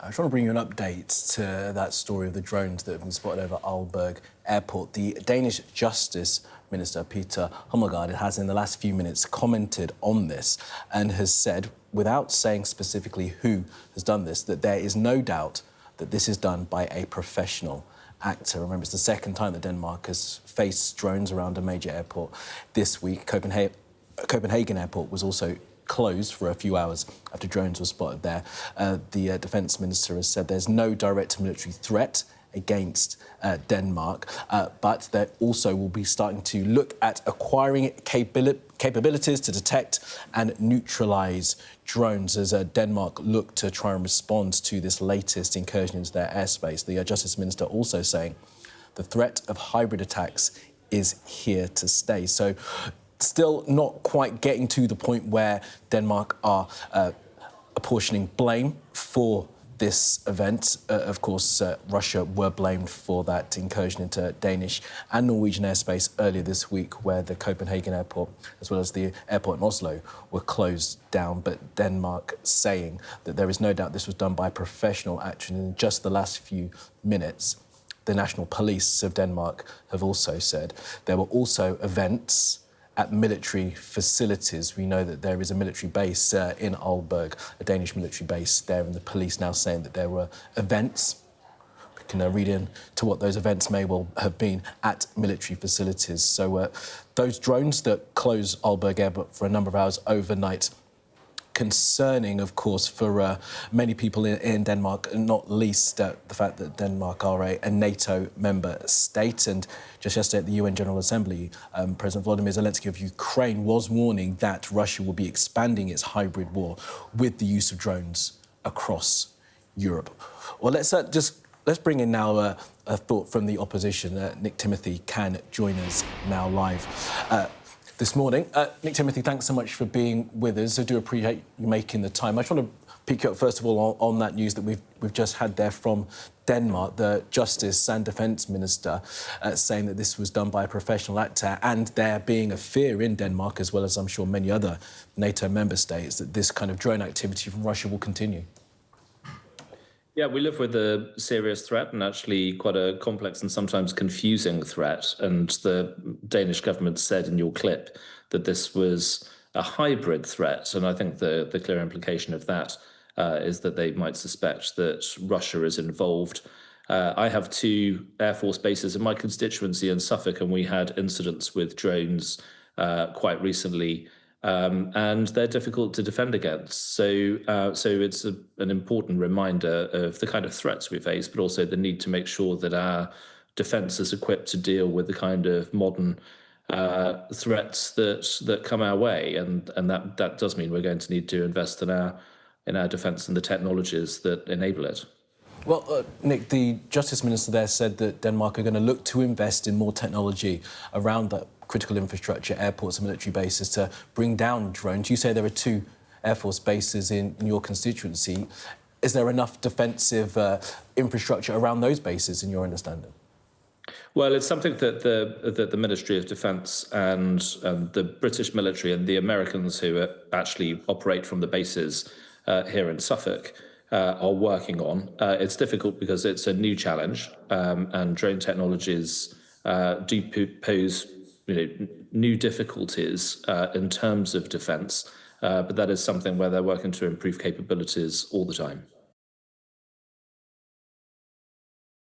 I just want to bring you an update to that story of the drones that have been spotted over Aalborg Airport. The Danish Justice Minister, Peter Hummelgaard, has in the last few minutes commented on this and has said, without saying specifically who has done this, that there is no doubt that this is done by a professional actor. Remember, it's the second time that Denmark has faced drones around a major airport this week. Copenhagen Airport was also closed for a few hours after drones were spotted there. The Defence Minister has said there's no direct military threat against Denmark, but they also will be starting to look at acquiring capabilities to detect and neutralise drones as Denmark look to try and respond to this latest incursion into their airspace. The Justice Minister also saying the threat of hybrid attacks is here to stay. So still not quite getting to the point where Denmark are apportioning blame for this event. Of course, Russia were blamed for that incursion into Danish and Norwegian airspace earlier this week, where the Copenhagen Airport, as well as the airport in Oslo, were closed down. But Denmark saying that there is no doubt this was done by professional action. In just the last few minutes, the National Police of Denmark have also said there were also events at military facilities. We know that there is a military base in Aalborg, a Danish military base there, and the police now saying that there were events. We can read in to what those events may well have been at military facilities. So those drones that close Aalborg Airport for a number of hours overnight, concerning, of course, for many people in Denmark, not least the fact that Denmark are a NATO member state. And just yesterday at the UN General Assembly, President Volodymyr Zelensky of Ukraine was warning that Russia will be expanding its hybrid war with the use of drones across Europe. Well, let's bring in now a thought from the opposition. Nick Timothy can join us now live this morning. Nick Timothy, thanks so much for being with us. I do appreciate you making the time. I just want to pick you up, first of all, on that news that we've just had there from Denmark, the Justice and Defence Minister saying that this was done by a professional actor, and there being a fear in Denmark, as well as I'm sure many other NATO member states, that this kind of drone activity from Russia will continue. Yeah, we live with a serious threat, and actually quite a complex and sometimes confusing threat. And the Danish government said in your clip that this was a hybrid threat. And I think the clear implication of that is that they might suspect that Russia is involved. I have two Air Force bases in my constituency in Suffolk, and we had incidents with drones quite recently. And they're difficult to defend against. So it's an important reminder of the kind of threats we face, but also the need to make sure that our defence is equipped to deal with the kind of modern threats that come our way. And that does mean we're going to need to invest in our defence and the technologies that enable it. Well, Nick, the Justice Minister there said that Denmark are going to look to invest in more technology around that critical infrastructure, airports and military bases to bring down drones. You say there are two Air Force bases in your constituency. Is there enough defensive infrastructure around those bases, in your understanding? Well, it's something that the Ministry of Defence and the British military and the Americans who actually operate from the bases here in Suffolk are working on. It's difficult because it's a new challenge, and drone technologies do pose new difficulties in terms of defence, but that is something where they're working to improve capabilities all the time.